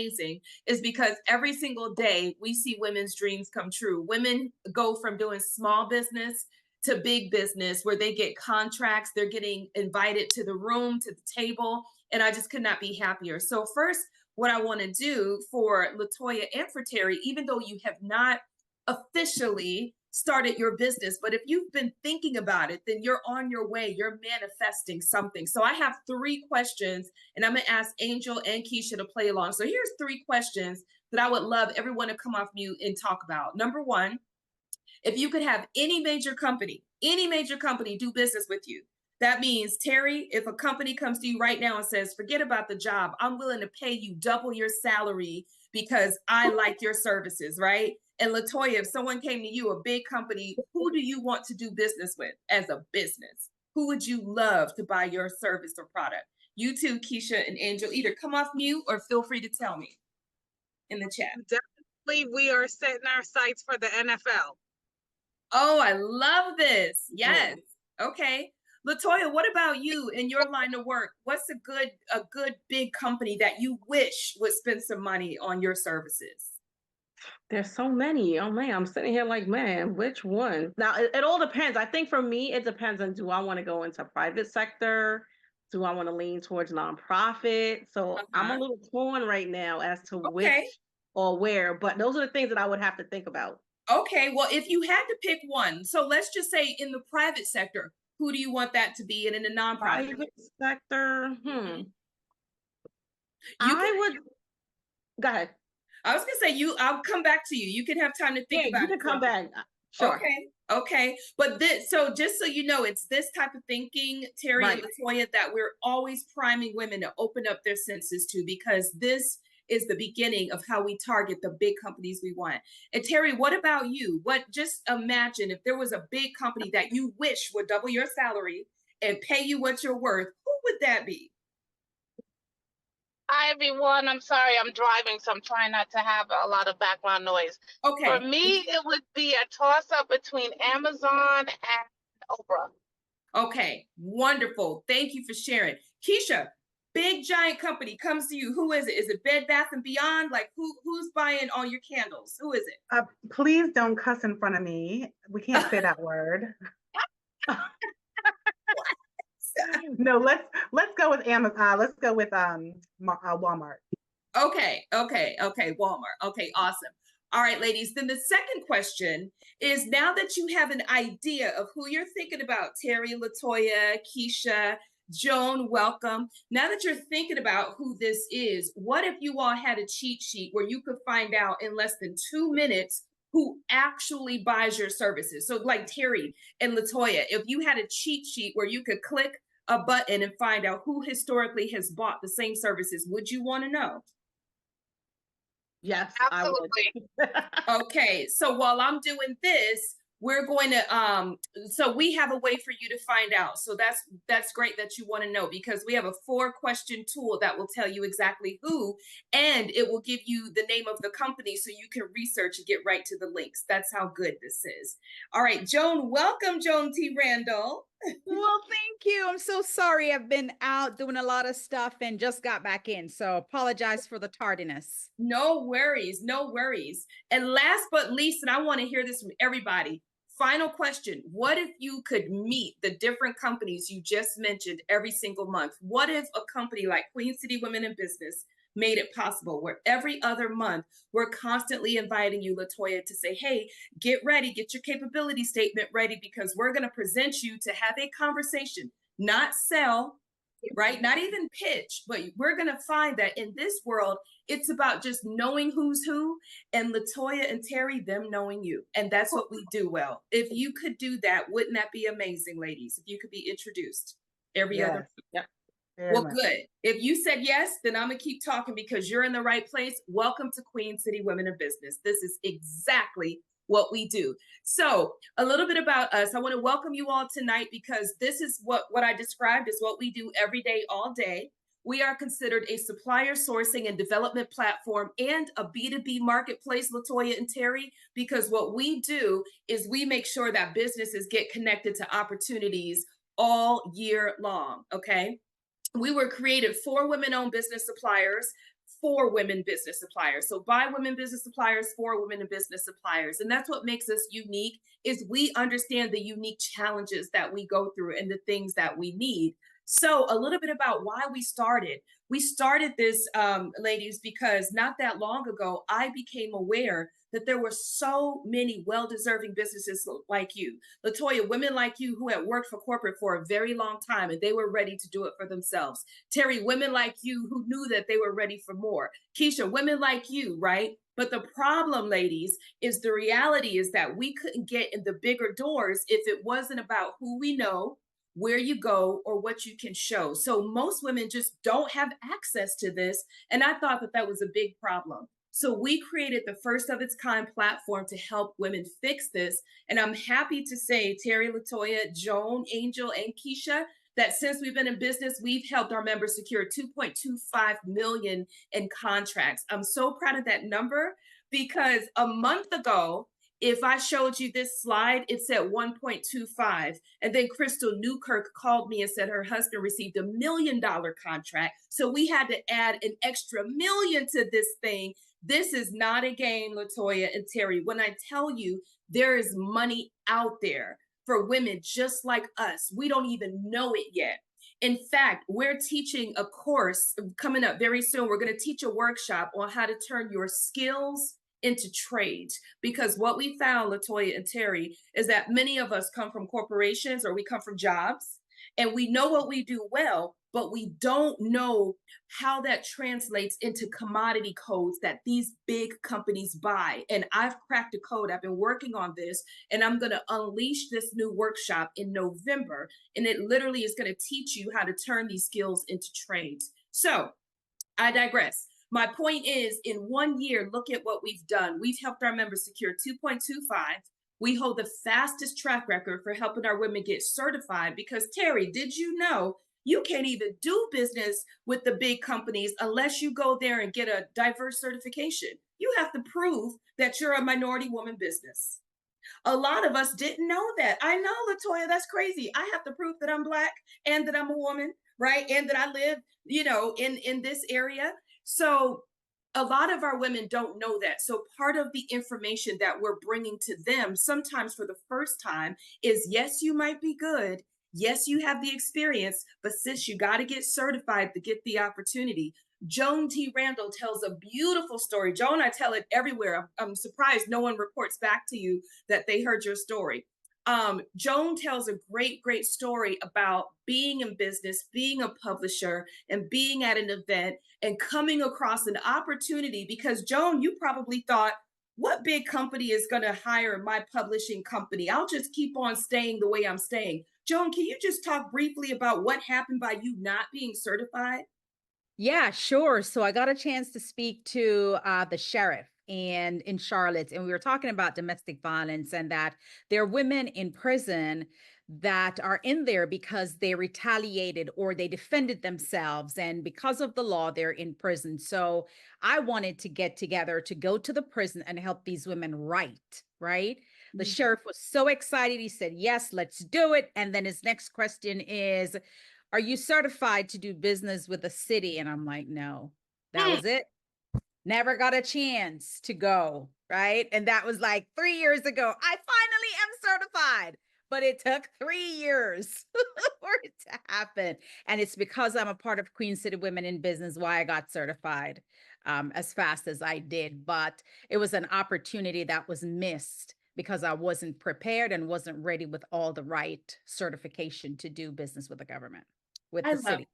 amazing is because every single day we see women's dreams come true. Women go from doing small business to big business where they get contracts, they're getting invited to the room, to the table, and I just could not be happier. So first, what I want to do for Latoya and for Terry, even though you have not officially started your business, but if you've been thinking about it, then you're on your way, you're manifesting something. So I have 3 questions, and I'm going to ask Angel and Keisha to play along. So here's 3 questions that I would love everyone to come off mute and talk about. Number 1, if you could have any major company do business with you, that means, Terry, if a company comes to you right now and says, forget about the job, I'm willing to pay you double your salary because I like your services, right? And Latoya, if someone came to you, a big company, who do you want to do business with as a business? Who would you love to buy your service or product? You too, Keisha and Angel, either come off mute or feel free to tell me in the chat. Definitely, we are setting our sights for the NFL. Oh, I love this. Yes. Okay. Latoya, what about you in your line of work? What's a good big company that you wish would spend some money on your services? There's so many. Oh man, I'm sitting here like, man, which one? Now it all depends. I think for me, it depends on, do I want to go into private sector? Do I want to lean towards nonprofit? So I'm a little torn right now as to which or where, but those are the things that I would have to think about. Okay, well, if you had to pick one, so let's just say in the private sector, who do you want that to be? And in the nonprofit sector, go ahead. I was gonna say I'll come back to you. You can have time to think about it. You can come back. Sure. Okay. But so just so you know, it's this type of thinking, Terry and Latoya, that we're always priming women to open up their senses to, because this is the beginning of how we target the big companies we want. And Terry, what about you? Just imagine if there was a big company that you wish would double your salary and pay you what you're worth, who would that be? Hi, everyone. I'm sorry, I'm driving, so I'm trying not to have a lot of background noise. Okay. For me, it would be a toss-up between Amazon and Oprah. Okay, wonderful. Thank you for sharing. Keisha, big giant company comes to you. Who is it? Is it Bed Bath & Beyond? Like who's buying all your candles? Who is it? Please don't cuss in front of me. We can't say that word. No, let's go with Amazon. Let's go with Walmart. Okay, Walmart. Okay, awesome. All right, ladies. Then the second question is, now that you have an idea of who you're thinking about, Terry, Latoya, Keisha, Joan, welcome. Now that you're thinking about who this is, what if you all had a cheat sheet where you could find out in less than 2 minutes who actually buys your services? So like Terry and Latoya, if you had a cheat sheet where you could click a button and find out who historically has bought the same services, would you want to know? Yes, absolutely. I would. Okay, so while I'm doing this, we're going to so we have a way for you to find out. So that's great that you want to know, because we have a 4-question tool that will tell you exactly who, and it will give you the name of the company so you can research and get right to the links. That's how good this is. All right, Joan, welcome, Joan T. Randall. Well, thank you. I'm so sorry. I've been out doing a lot of stuff and just got back in. So apologize for the tardiness. No worries. No worries. And last but least, and I want to hear this from everybody, final question. What if you could meet the different companies you just mentioned every single month? What if a company like Queen City Women in Business made it possible, where every other month we're constantly inviting you, Latoya, to say, hey, get ready, get your capability statement ready, because we're going to present you to have a conversation, not sell, right? Not even pitch, but we're going to find that in this world, it's about just knowing who's who, and Latoya and Terry, them knowing you. And that's what we do well. If you could do that, wouldn't that be amazing, ladies? If you could be introduced every other. Yep. Well, good. If you said yes, then I'm going to keep talking, because you're in the right place. Welcome to Queen City Women in Business. This is exactly what we do. So a little bit about us. I want to welcome you all tonight, because this is what I described as what we do every day, all day. We are considered a supplier sourcing and development platform and a B2B marketplace, Latoya and Terry, because what we do is we make sure that businesses get connected to opportunities all year long, okay? We were created for women-owned business suppliers for women business suppliers. So by women business suppliers, for women in business suppliers. And that's what makes us unique, is we understand the unique challenges that we go through and the things that we need. So a little bit about why we started. We started this, ladies, because not that long ago, I became aware that there were so many well-deserving businesses like you, Latoya, women like you who had worked for corporate for a very long time and they were ready to do it for themselves. Terry, women like you who knew that they were ready for more. Keisha, women like you, right? But the problem, ladies, is the reality is that we couldn't get in the bigger doors if it wasn't about who we know, where you go, or what you can show. So most women just don't have access to this. And I thought that that was a big problem. So we created the first of its kind platform to help women fix this. And I'm happy to say, Terry, Latoya, Joan, Angel, and Keisha, that since we've been in business, we've helped our members secure 2.25 million in contracts. I'm so proud of that number because a month ago, if I showed you this slide, it said 1.25. And then Crystal Newkirk called me and said her husband received $1 million contract. So we had to add an extra million to this thing. This is not a game, Latoya and Terry. When I tell you there is money out there for women just like us, we don't even know it yet. In fact, we're teaching a course coming up very soon. We're going to teach a workshop on how to turn your skills into trades, because what we found, Latoya and Terry, is that many of us come from corporations or we come from jobs and we know what we do well, but we don't know how that translates into commodity codes that these big companies buy. And I've cracked a code. I've been working on this, and I'm going to unleash this new workshop in November. And it literally is going to teach you how to turn these skills into trades. So I digress. My point is, in 1 year, look at what we've done. We've helped our members secure 2.25. We hold the fastest track record for helping our women get certified because, Terry, did you know you can't even do business with the big companies unless you go there and get a diverse certification? You have to prove that you're a minority woman business. A lot of us didn't know that. I know, Latoya, that's crazy. I have to prove that I'm Black and that I'm a woman, right? And that I live, in this area. So a lot of our women don't know that. So part of the information that we're bringing to them, sometimes for the first time, is yes, you might be good. Yes, you have the experience, but sis, you got to get certified to get the opportunity. Joan T. Randall tells a beautiful story. Joan, I tell it everywhere. I'm surprised no one reports back to you that they heard your story. Joan tells a great, great story about being in business, being a publisher, and being at an event and coming across an opportunity because, Joan, you probably thought, what big company is going to hire my publishing company? I'll just keep on staying the way I'm staying. Joan, can you just talk briefly about what happened by you not being certified? Yeah, sure. So I got a chance to speak to the sheriff and in Charlotte, and we were talking about domestic violence and that there are women in prison that are in there because they retaliated or they defended themselves, and because of the law, they're in prison. So I wanted to get together to go to the prison and help these women right? The sheriff was so excited. He said, yes, let's do it. And then his next question is, are you certified to do business with the city? And I'm like, no, that was it. Never got a chance to go, right? And that was like 3 years ago. I finally am certified, but it took 3 years for it to happen. And it's because I'm a part of Queen City Women in Business why I got certified as fast as I did. But it was an opportunity that was missed because I wasn't prepared and wasn't ready with all the right certification to do business with the government, with the city.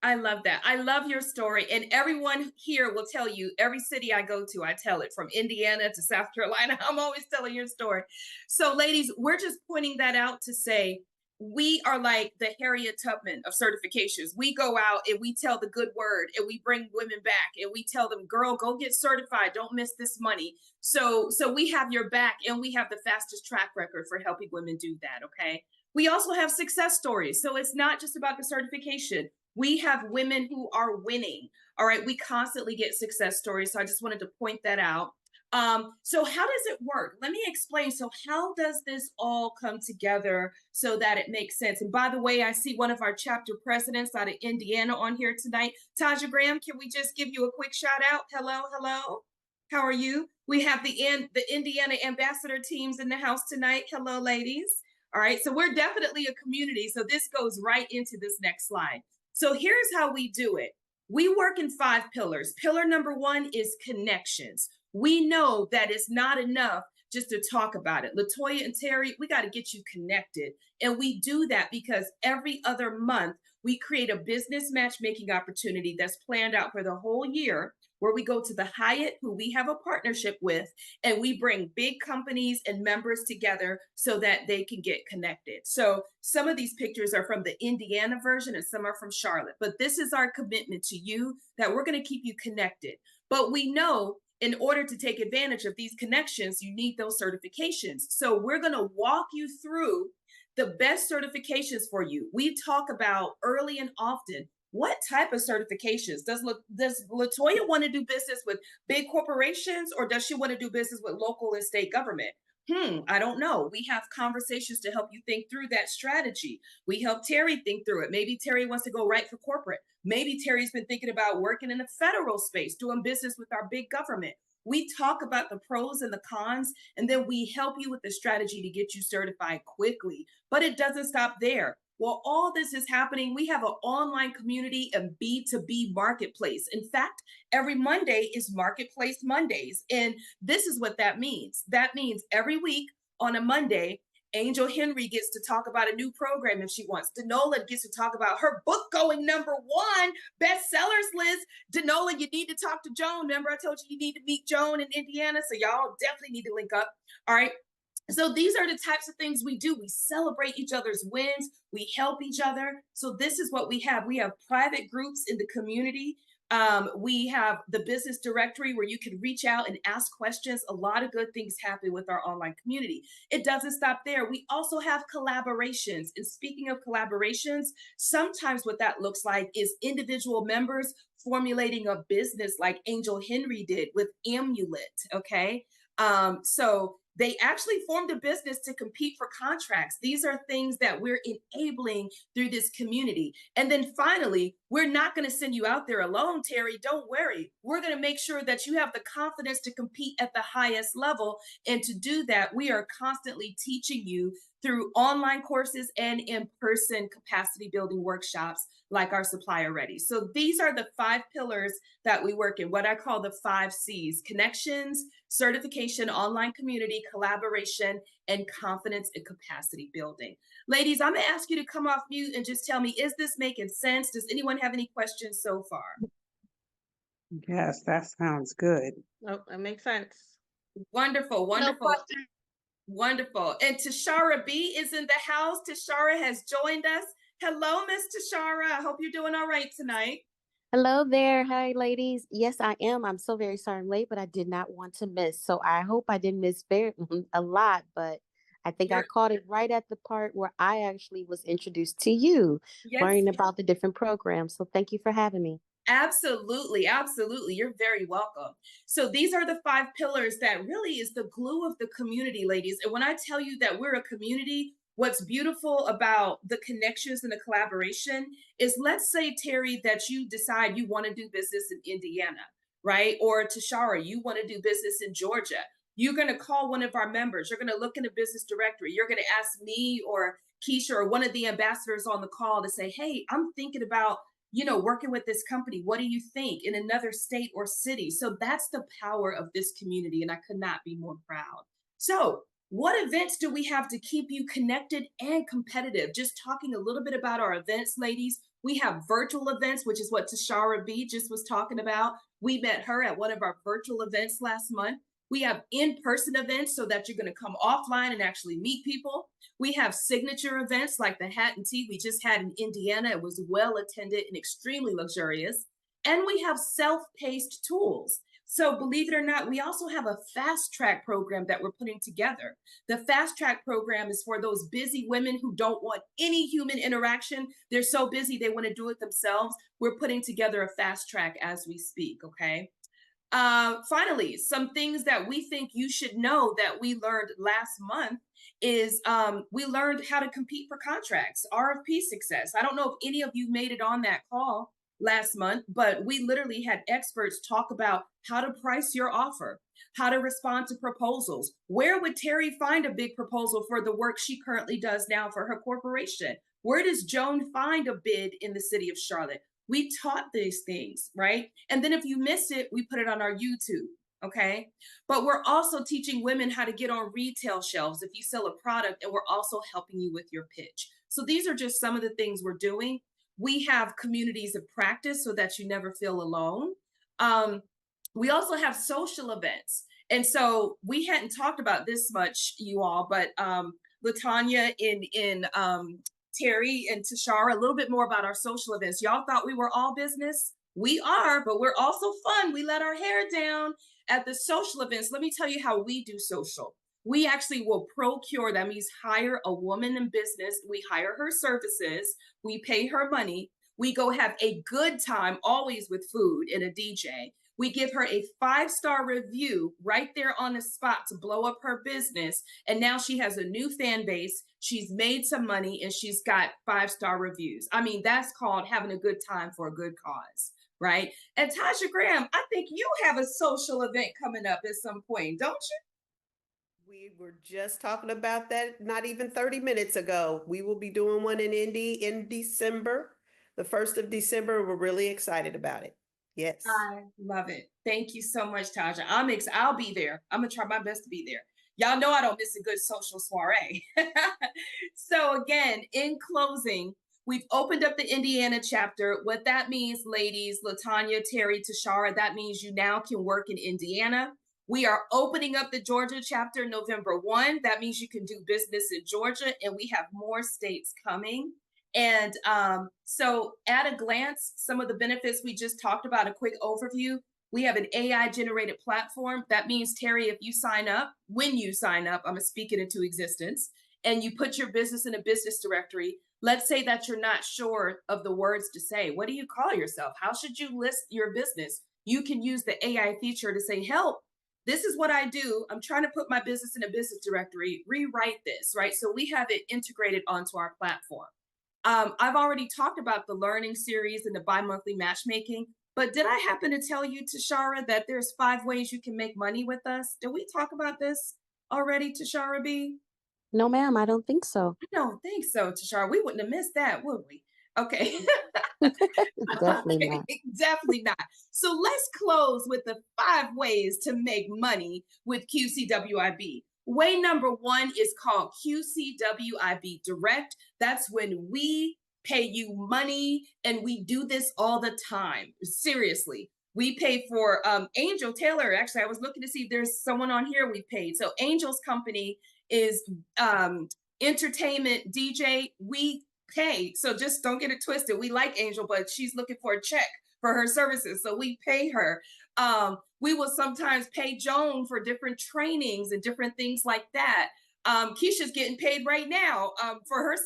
I love that. I love your story. And everyone here will tell you, every city I go to, I tell it, from Indiana to South Carolina. I'm always telling your story. So ladies, we're just pointing that out to say, we are like the Harriet Tubman of certifications. We go out and we tell the good word and we bring women back and we tell them, girl, go get certified. Don't miss this money. So we have your back and we have the fastest track record for helping women do that. Okay. We also have success stories. So it's not just about the certification. We have women who are winning. All right. We constantly get success stories. So I just wanted to point that out. So how does it work? Let me explain. So how does this all come together so that it makes sense? And by the way, I see one of our chapter presidents out of Indiana on here tonight. Taja Graham, can we just give you a quick shout out? Hello, hello. How are you? We have the Indiana ambassador teams in the house tonight. Hello, ladies. All right, so we're definitely a community. So this goes right into this next slide. So here's how we do it. We work in 5 pillars. Pillar number 1 is connections. We know that it's not enough just to talk about it. Latoya and Terry, we got to get you connected. And we do that because every other month, we create a business matchmaking opportunity that's planned out for the whole year, where we go to the Hyatt, who we have a partnership with, and we bring big companies and members together so that they can get connected. So some of these pictures are from the Indiana version and some are from Charlotte, but this is our commitment to you that we're going to keep you connected. But we know in order to take advantage of these connections, you need those certifications. So we're going to walk you through the best certifications for you. We talk about early and often, what type of certifications? Does Latoya want to do business with big corporations, or does she want to do business with local and state government? I don't know. We have conversations to help you think through that strategy. We help Terry think through it. Maybe Terry wants to go right for corporate. Maybe Terry's been thinking about working in the federal space, doing business with our big government. We talk about the pros and the cons, and then we help you with the strategy to get you certified quickly. But it doesn't stop there. While all this is happening, we have an online community and B2B marketplace. In fact, every Monday is Marketplace Mondays. And this is what that means. That means every week on a Monday, Angel Henry gets to talk about a new program if she wants. Denola gets to talk about her book going #1 bestsellers list. Denola, you need to talk to Joan. Remember, I told you need to meet Joan in Indiana. So y'all definitely need to link up. All right. So these are the types of things we do. We celebrate each other's wins. We help each other. So this is what we have. We have private groups in the community. We have the business directory where you can reach out and ask questions. A lot of good things happen with our online community. It doesn't stop there. We also have collaborations. And speaking of collaborations, sometimes what that looks like is individual members formulating a business like Angel Henry did with Amulet, okay? So they actually formed a business to compete for contracts. These are things that we're enabling through this community. And then finally, we're not going to send you out there alone, Terry. Don't worry. We're going to make sure that you have the confidence to compete at the highest level. And to do that, we are constantly teaching you through online courses and in-person capacity building workshops like our Supplier Ready. So these are the 5 pillars that we work in, what I call the 5 C's: connections, certification, online community, collaboration, and confidence and capacity building. Ladies, I'm gonna ask you to come off mute and just tell me, is this making sense? Does anyone have any questions so far? Yes, that sounds good. Oh, that makes sense. Wonderful, No wonderful. question. Wonderful. And Tashara B is in the house. Tashara has joined us. Hello, Miss Tashara. I hope you're doing all right tonight. Hello there. Hi, ladies. Yes, I am. I'm so very sorry I'm late, but I did not want to miss. So I hope I didn't miss a lot, but I think I caught it right at the part where I actually was introduced to you, learning about the different programs. So thank you for having me. Absolutely, absolutely. You're very welcome. So these are the 5 pillars that really is the glue of the community, ladies. And when I tell you that we're a community, what's beautiful about the connections and the collaboration is, let's say, Terry, that you decide you want to do business in Indiana, right? Or Tashara, you want to do business in Georgia. You're going to call one of our members. You're going to look in the business directory. You're going to ask me or Keisha or one of the ambassadors on the call to say, hey, I'm thinking about working with this company. What do you think in another state or city? So that's the power of this community. And I could not be more proud. So what events do we have to keep you connected and competitive? Just talking a little bit about our events, ladies. We have virtual events, which is what Tashara B just was talking about. We met her at one of our virtual events last month. We have in-person events so that you're going to come offline and actually meet people. We have signature events like the Hat and Tea we just had in Indiana. It was well attended and extremely luxurious. And we have self-paced tools. So believe it or not, we also have a fast track program that we're putting together. The fast track program is for those busy women who don't want any human interaction. They're so busy, they want to do it themselves. We're putting together a fast track as we speak, okay? Finally, some things that we think you should know that we learned last month is we learned how to compete for contracts, RFP success. I don't know if any of you made it on that call last month, but we literally had experts talk about how to price your offer, how to respond to proposals. Where would Terry find a big proposal for the work she currently does now for her corporation? Where does Joan find a bid in the city of Charlotte? We taught these things, right? And then if you missed it, we put it on our YouTube, okay? But we're also teaching women how to get on retail shelves if you sell a product, and we're also helping you with your pitch. So these are just some of the things we're doing. We have communities of practice so that you never feel alone. We also have social events. And so we hadn't talked about this much, you all, but LaTanya in Terry and Tashara, a little bit more about our social events. Y'all thought we were all business? We are, but we're also fun. We let our hair down at the social events. Let me tell you how we do social. We actually will procure, that means hire a woman in business. We hire her services. We pay her money. We go have a good time, always with food and a DJ. We give her a 5-star review right there on the spot to blow up her business. And now she has a new fan base. She's made some money and she's got 5-star reviews. I mean, that's called having a good time for a good cause, right? And Tasha Graham, I think you have a social event coming up at some point, don't you? We were just talking about that not even 30 minutes ago. We will be doing one in Indy in December, the 1st of December. We're really excited about it. Yes. I love it. Thank you so much, Tasha. I'll be there. I'm gonna try my best to be there. Y'all know I don't miss a good social soiree. So again, in closing, we've opened up the Indiana chapter. What that means, ladies, LaTanya, Terry, Tashara, that means you now can work in Indiana. We are opening up the Georgia chapter November 1. That means you can do business in Georgia, and we have more states coming. And so at a glance, some of the benefits we just talked about, a quick overview. We have an AI generated platform. That means, Terry, if you sign up, when you sign up, I'm gonna speak it into existence, and you put your business in a business directory. Let's say that you're not sure of the words to say. What do you call yourself? How should you list your business? You can use the AI feature to say, help, this is what I do. I'm trying to put my business in a business directory, rewrite this, right? So we have it integrated onto our platform. I've already talked about the learning series and the bi-monthly matchmaking, but did I happen to tell you, Tashara, that there's 5 ways you can make money with us? Did we talk about this already, Tashara B? No, ma'am, I don't think so. I don't think so, Tashara. We wouldn't have missed that, would we? Okay. Definitely not. Definitely not. So let's close with the 5 ways to make money with QCWIB. Way number 1 is called QCWIB Direct. That's when we pay you money, and we do this all the time. Seriously. We pay for Angel Taylor. Actually, I was looking to see if there's someone on here we paid. So Angel's company is entertainment DJ. We pay. So just don't get it twisted. We like Angel, but she's looking for a check for her services. So we pay her. We will sometimes pay Joan for different trainings and different things like that. Keisha's getting paid right now for her,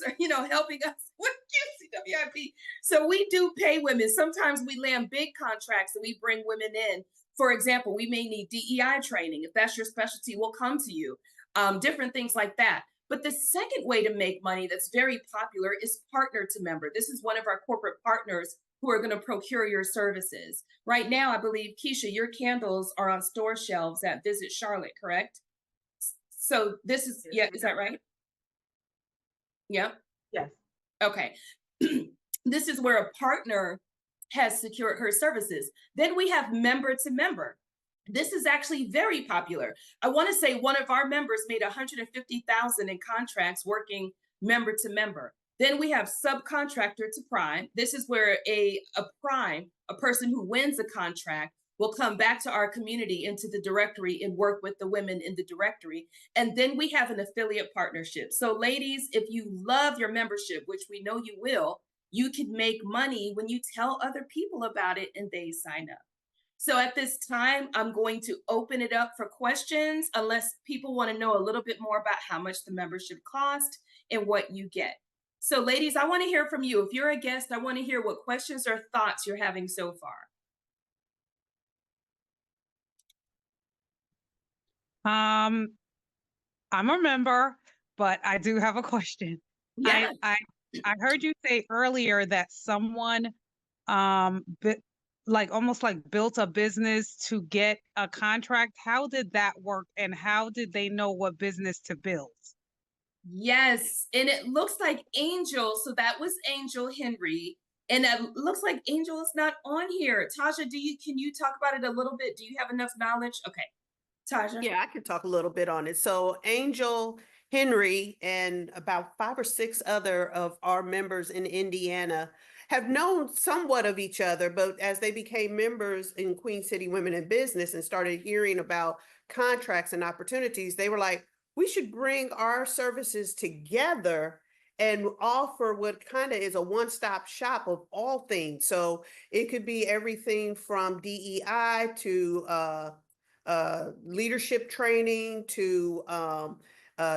helping us with QCWIB. So we do pay women. Sometimes we land big contracts and we bring women in. For example, we may need DEI training. If that's your specialty, we'll come to you. Different things like that. But the second way to make money that's very popular is partner to member. This is one of our corporate partners who are going to procure your services. Right now, I believe, Keisha, your candles are on store shelves at Visit Charlotte, correct? So this is, yeah, is that right? Yeah? Yes. Okay. This is where a partner has secured her services. Then we have member to member. This is actually very popular. I want to say one of our members made $150,000 in contracts working member to member. Then we have subcontractor to prime. This is where a prime, a person who wins a contract, will come back to our community into the directory and work with the women in the directory. And then we have an affiliate partnership. So ladies, if you love your membership, which we know you will, you can make money when you tell other people about it and they sign up. So at this time, I'm going to open it up for questions, unless people want to know a little bit more about how much the membership costs and what you get. So ladies, I want to hear from you. If you're a guest, I want to hear what questions or thoughts you're having so far. Um, I'm a member, but I do have a question. Yeah. I heard you say earlier that someone bi like almost like built a business to get a contract. How did that work and how did they know what business to build? Yes, and it looks like Angel, so that was Angel Henry, and it looks like Angel is not on here. Tasha, can you talk about it a little bit? Do you have enough knowledge? Okay, Tasha. Yeah, I can talk a little bit on it. So Angel Henry and about 5 or 6 other of our members in Indiana have known somewhat of each other, but as they became members in Queen City Women in Business and started hearing about contracts and opportunities, they were like, we should bring our services together and offer what kind of is a one-stop shop of all things. So it could be everything from DEI to leadership training to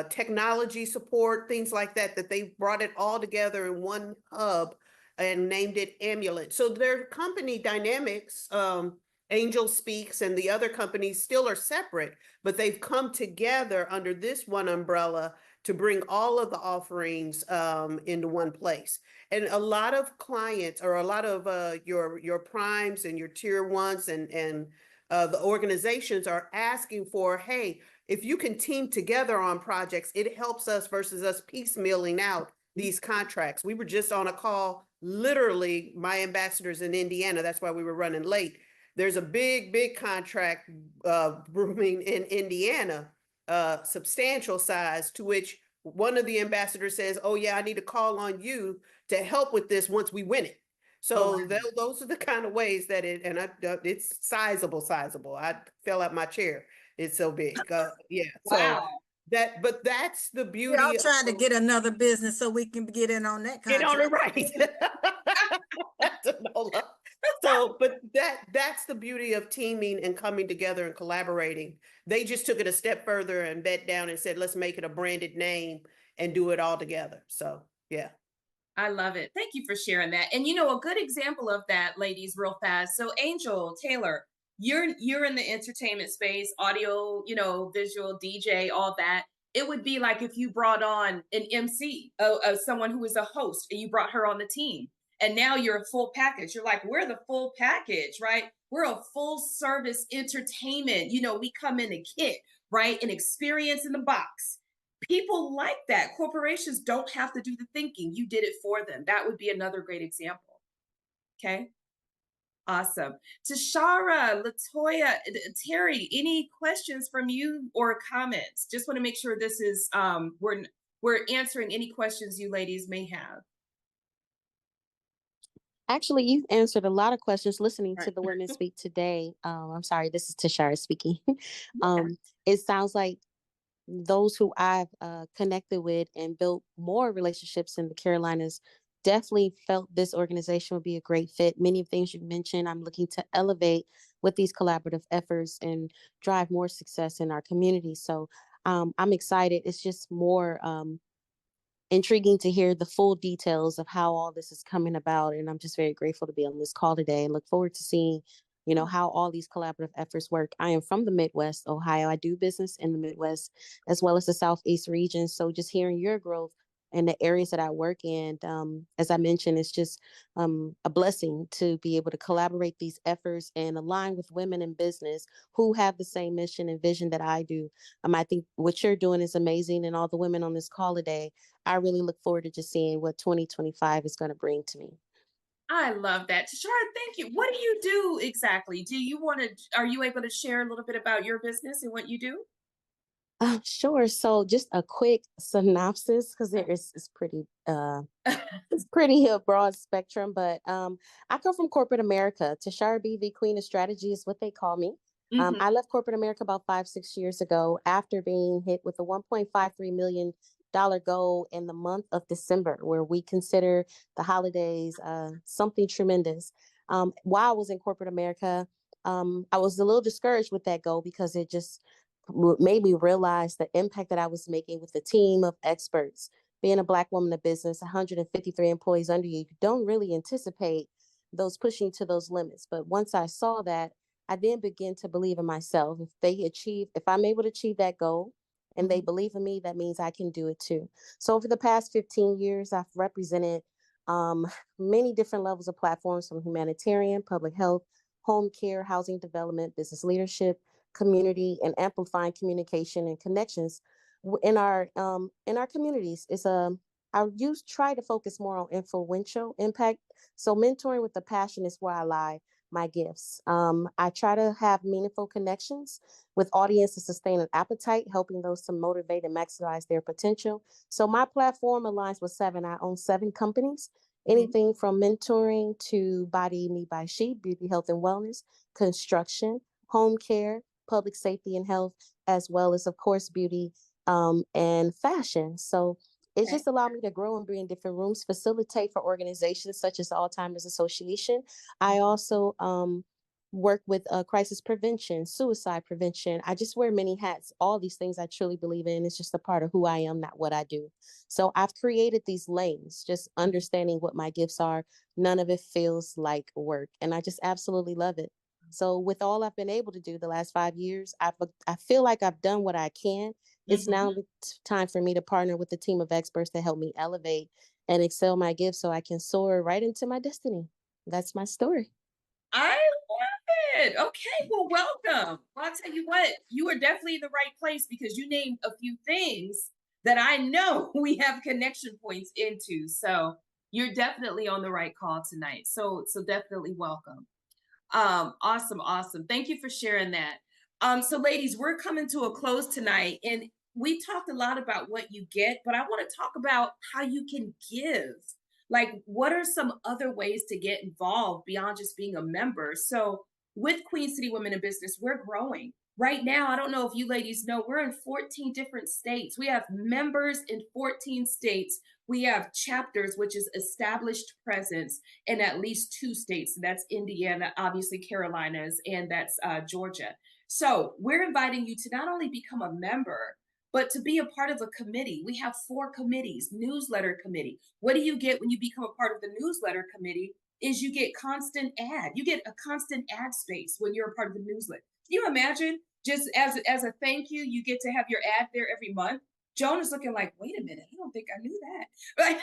technology support, things like that, that they brought it all together in one hub and named it Amulet. So their company dynamics, Angel Speaks and the other companies still are separate, but they've come together under this one umbrella to bring all of the offerings into one place. And a lot of clients or a lot of your primes and your tier ones and the organizations are asking for, hey, if you can team together on projects, it helps us versus us piecemealing out these contracts. We were just on a call, literally, my ambassadors in Indiana, that's why we were running late. There's a big contract brewing in Indiana, substantial size, to which one of the ambassadors says, oh yeah, I need to call on you to help with this once we win it. So those are the kind of ways that it's sizable. I fell out my chair. It's so big. Yeah. So but that's the beauty. We're all trying to get another business so we can get in on that Get on contract. it right. So, but that's the beauty of teaming and coming together and collaborating. They just took it a step further and bet down and said, let's make it a branded name and do it all together. So, yeah. I love it. Thank you for sharing that. And a good example of that, ladies, real fast. So Angel Taylor, you're in the entertainment space, audio, visual, DJ, all that. It would be like if you brought on an MC, someone who is a host, and you brought her on the team. And now you're a full package. You're like, we're the full package, right? We're a full service entertainment. We come in a kit, right? An experience in the box. People like that. Corporations don't have to do the thinking. You did it for them. That would be another great example. Okay. Awesome. Tashara, Latoya, Terry, any questions from you or comments? Just want to make sure this is we're answering any questions you ladies may have. Actually, you've answered a lot of questions listening to the women speak today. I'm sorry, this is Tashara speaking. It sounds like those who I've connected with and built more relationships in the Carolinas definitely felt this organization would be a great fit. Many of the things you mentioned, I'm looking to elevate with these collaborative efforts and drive more success in our community. So I'm excited. It's just more intriguing to hear the full details of how all this is coming about. And I'm just very grateful to be on this call today and look forward to seeing how all these collaborative efforts work. I am from the Midwest, Ohio. I do business in the Midwest as well as the Southeast region. So just hearing your growth and the areas that I work in, as I mentioned, it's just a blessing to be able to collaborate these efforts and align with women in business who have the same mission and vision that I do. I think what you're doing is amazing, and all the women on this call today, I really look forward to just seeing what 2025 is going to bring to me. I love that. Tashara, thank you. What do you do exactly? Are you able to share a little bit about your business and what you do? Sure. So just a quick synopsis, because it's pretty it's pretty a broad spectrum, but I come from corporate America. Tashara B, the Queen of Strategy is what they call me. I left corporate America about 5-6 years ago after being hit with a $1.53 million goal in the month of December, where we consider the holidays something tremendous. While I was in corporate America, I was a little discouraged with that goal because it just made me realize the impact that I was making with a team of experts. Being a Black woman in business, 153 employees under you, you don't really anticipate those pushing to those limits. But once I saw that, I then begin to believe in myself. If I'm able to achieve that goal and they believe in me, that means I can do it too. So over the past 15 years, I've represented um, many different levels of platforms, from humanitarian, public health, home care, housing development, business leadership, community, and amplifying communication and connections in our communities. Try to focus more on influential impact. So mentoring with the passion is where I lie my gifts. I try to have meaningful connections with audience to sustain an appetite, helping those to motivate and maximize their potential. So my platform aligns with seven. I own 7 companies, anything from mentoring to Body Me by She, beauty, health, and wellness, construction, home care, public safety and health, as well as, of course, beauty and fashion. So it's just allowed me to grow and be in different rooms, facilitate for organizations such as Alzheimer's Association. I also work with crisis prevention, suicide prevention. I just wear many hats. All these things I truly believe in. It's just a part of who I am, not what I do. So I've created these lanes, just understanding what my gifts are. None of it feels like work. And I just absolutely love it. So with all I've been able to do the last 5 years, I feel like I've done what I can. It's now time for me to partner with a team of experts to help me elevate and excel my gifts so I can soar right into my destiny. That's my story. I love it. Okay, well, welcome. Well, I'll tell you what, you are definitely in the right place because you named a few things that I know we have connection points into. So you're definitely on the right call tonight. So definitely welcome. Awesome. Thank you for sharing that. So ladies, we're coming to a close tonight, and we talked a lot about what you get, but I want to talk about how you can give. Like, what are some other ways to get involved beyond just being a member? So with Queen City Women in Business, we're growing. Right now, I don't know if you ladies know, we're in 14 different states. We have members in 14 states. We have chapters, which is established presence in at least 2 states. That's Indiana, obviously Carolinas, and that's Georgia. So we're inviting you to not only become a member, but to be a part of a committee. We have 4 committees. Newsletter committee. What do you get when you become a part of the newsletter committee? Is you get constant ad. You get a constant ad space when you're a part of the newsletter. Can you imagine, just as a thank you, you get to have your ad there every month? Joan is looking like, wait a minute, I don't think I knew that. Right?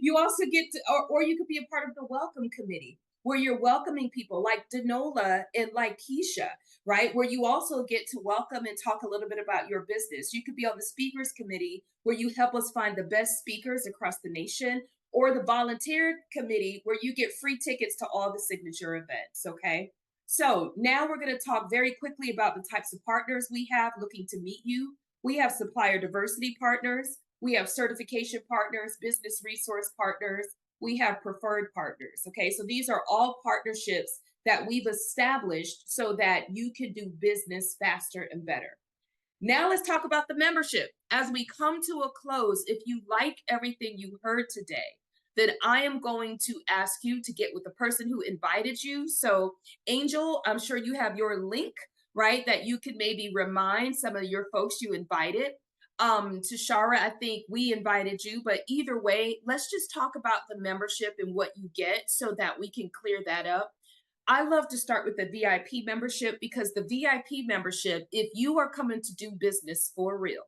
You also get to, or you could be a part of the welcome committee, where you're welcoming people like Danola and like Keisha, right? Where you also get to welcome and talk a little bit about your business. You could be on the speakers committee, where you help us find the best speakers across the nation, or the volunteer committee, where you get free tickets to all the signature events, okay? So now we're going to talk very quickly about the types of partners we have looking to meet you. We have supplier diversity partners. We have certification partners, business resource partners. We have preferred partners, okay? So these are all partnerships that we've established so that you can do business faster and better. Now let's talk about the membership. As we come to a close, if you like everything you heard today, then I am going to ask you to get with the person who invited you. So Angel, I'm sure you have your link, right? That you could maybe remind some of your folks you invited. Tashara, I think we invited you, but either way, let's just talk about the membership and what you get so that we can clear that up. I love to start with the VIP membership, because the VIP membership, if you are coming to do business for real,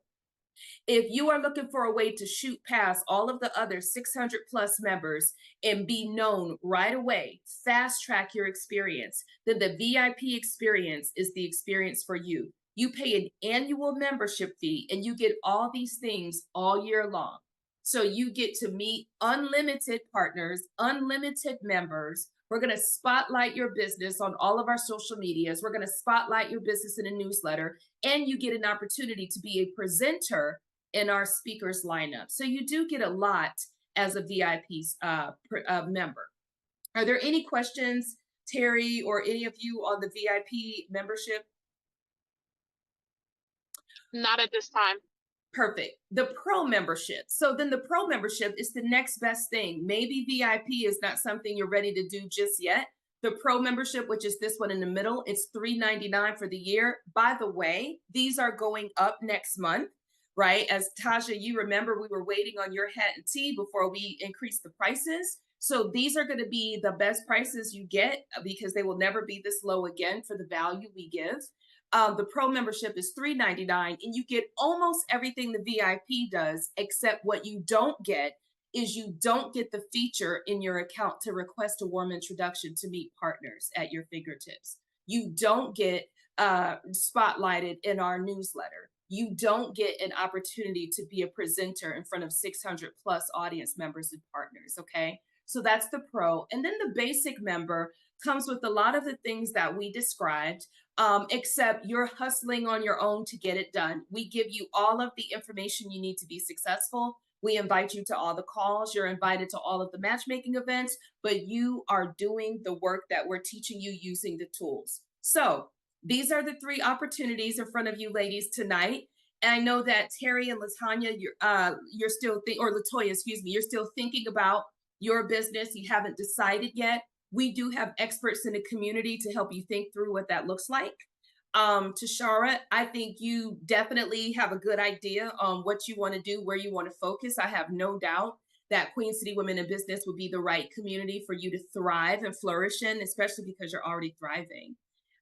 if you are looking for a way to shoot past all of the other 600 plus members and be known right away, fast track your experience, then the VIP experience is the experience for you. You pay an annual membership fee and you get all these things all year long. So you get to meet unlimited partners, unlimited members. We're going to spotlight your business on all of our social medias. We're going to spotlight your business in a newsletter, and you get an opportunity to be a presenter in our speakers lineup. So you do get a lot as a VIP member. Are there any questions, Terry, or any of you on the VIP membership? Not at this time. Perfect. The pro membership. So then the pro membership is the next best thing. Maybe VIP is not something you're ready to do just yet. The pro membership, which is this one in the middle, it's $3.99 for the year. By the way, these are going up next month, right? As Tasha, you remember, we were waiting on your hat and tea before we increased the prices. So these are going to be the best prices you get because they will never be this low again for the value we give. The pro membership is $3.99, and you get almost everything the VIP does, except what you don't get is you don't get the feature in your account to request a warm introduction to meet partners at your fingertips. You don't get spotlighted in our newsletter. You don't get an opportunity to be a presenter in front of 600 plus audience members and partners, okay? So that's the pro. And then the basic member comes with a lot of the things that we described, except you're hustling on your own to get it done. We give you all of the information you need to be successful. We invite you to all the calls. You're invited to all of the matchmaking events, but you are doing the work that we're teaching you using the tools. So these are the 3 opportunities in front of you ladies tonight. And I know that Terry and Latanya, you're still or Latoya, excuse me, you're still thinking about your business. You haven't decided yet. We do have experts in the community to help you think through what that looks like. Tashara, I think you definitely have a good idea on what you want to do, where you want to focus. I have no doubt that Queen City Women in Business would be the right community for you to thrive and flourish in, especially because you're already thriving.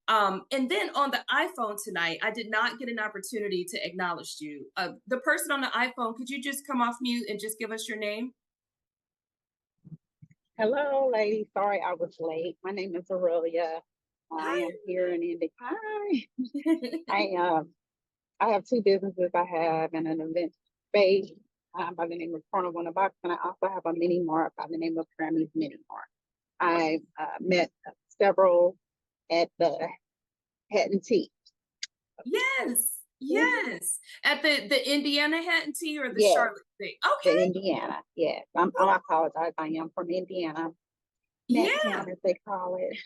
And then on the iPhone tonight, I did not get an opportunity to acknowledge you. The person on the iPhone, could you just come off mute and just give us your name? Hello, ladies. Sorry I was late. My name is Aurelia. I am here in Indy. Hi. I have 2 businesses. I have an event space by the name of Carnival in a Box, and I also have a mini mart by the name of Grammy's Mini Mart. I met several at the Hat and Tea. Yes. At the Indiana Hat and Tea or the Yes. Charlotte thing? Okay. The Indiana, yes. I apologize. I am from Indiana. Yeah. Town, as they call it.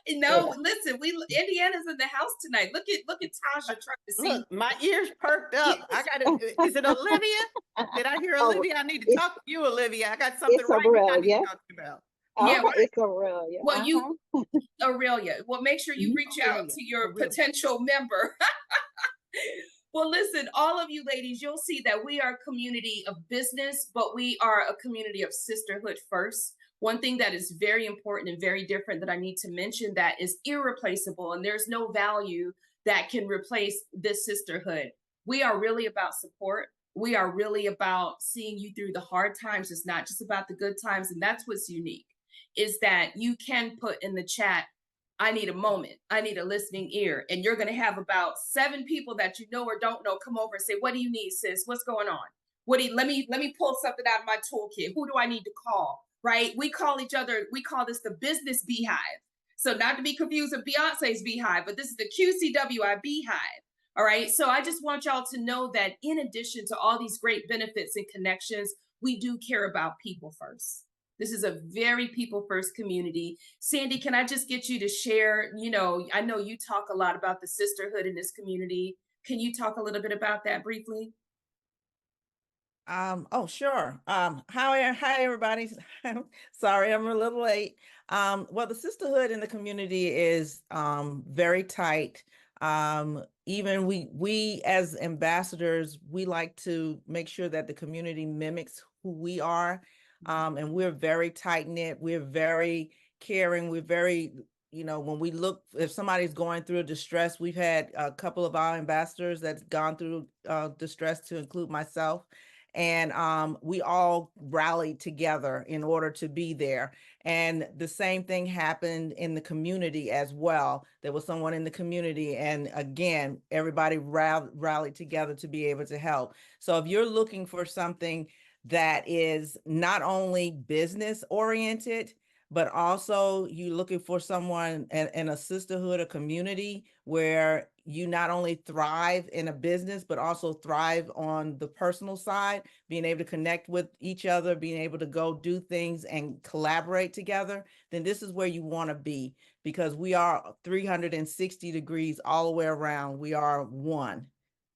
No, listen, Indiana's in the house tonight. Look at Tasha trying to see. Look, my ears perked up. I got it. Is it Olivia? Did I hear Olivia? I need to talk to you, Olivia. I got something right here I need to talk to you about. Yeah, it's Aurelia. Well, Aurelia. Well, make sure you reach out to your potential member. Well, listen, all of you ladies, you'll see that we are a community of business, but we are a community of sisterhood first. One thing that is very important and very different that I need to mention that is irreplaceable, and there's no value that can replace this sisterhood. We are really about support. We are really about seeing you through the hard times. It's not just about the good times, and that's what's unique, is that you can put in the chat, I need a moment. I need a listening ear. And you're going to have about 7 people that you know or don't know come over and say, what do you need, sis? What's going on? Let me pull something out of my toolkit. Who do I need to call? Right? We call each other, we call this the business beehive. So not to be confused with Beyonce's beehive, but this is the QCWIB beehive. All right. So I just want y'all to know that in addition to all these great benefits and connections, we do care about people first. This is a very people first community. Sandy, can I just get you to share, I know you talk a lot about the sisterhood in this community. Can you talk a little bit about that briefly? Oh, sure. Hi, everybody. Sorry, I'm a little late. Well, the sisterhood in the community is very tight. Even we as ambassadors, we like to make sure that the community mimics who we are. And we're very tight knit. We're very caring. We're very, when we look, if somebody's going through distress, we've had a couple of our ambassadors that's gone through distress, to include myself. And we all rallied together in order to be there. And the same thing happened in the community as well. There was someone in the community, and again, everybody rallied together to be able to help. So if you're looking for something that is not only business oriented, but also you looking for someone in a sisterhood, a community where you not only thrive in a business, but also thrive on the personal side, being able to connect with each other, being able to go do things and collaborate together, then this is where you want to be, because we are 360 degrees all the way around. We are one.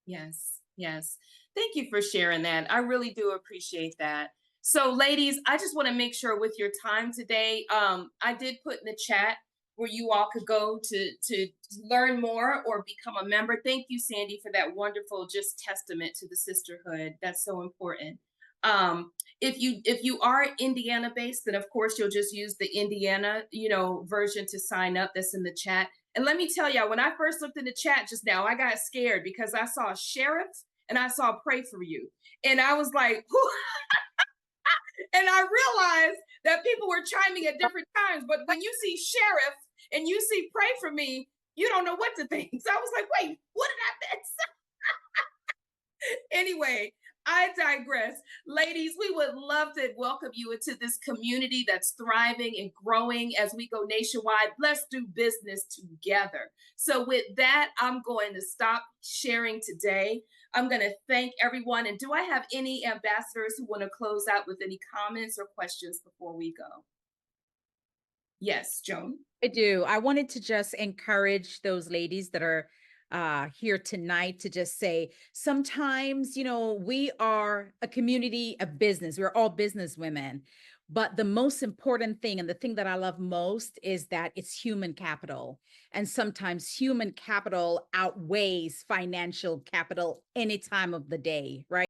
Yes, yes. Thank you for sharing that. I really do appreciate that. So ladies, I just want to make sure with your time today, I did put in the chat where you all could go to learn more or become a member. Thank you, Sandy, for that wonderful just testament to the sisterhood. That's so important. If you are Indiana based, then of course you'll just use the Indiana, version to sign up. That's in the chat. And let me tell y'all, when I first looked in the chat just now, I got scared because I saw sheriff and I saw pray for you. And I was like, who? And I realized that people were chiming at different times. But when you see sheriff and you see pray for me, you don't know what to think. So I was like, wait, what did I miss? Anyway, I digress. Ladies, we would love to welcome you into this community that's thriving and growing as we go nationwide. Let's do business together. So with that, I'm going to stop sharing today. I'm going to thank everyone. And do I have any ambassadors who want to close out with any comments or questions before we go? Yes, Joan. I do. I wanted to just encourage those ladies that are here tonight to just say, sometimes, we are a community of business. We're all business women. But the most important thing, and the thing that I love most, is that it's human capital. And sometimes human capital outweighs financial capital any time of the day, right?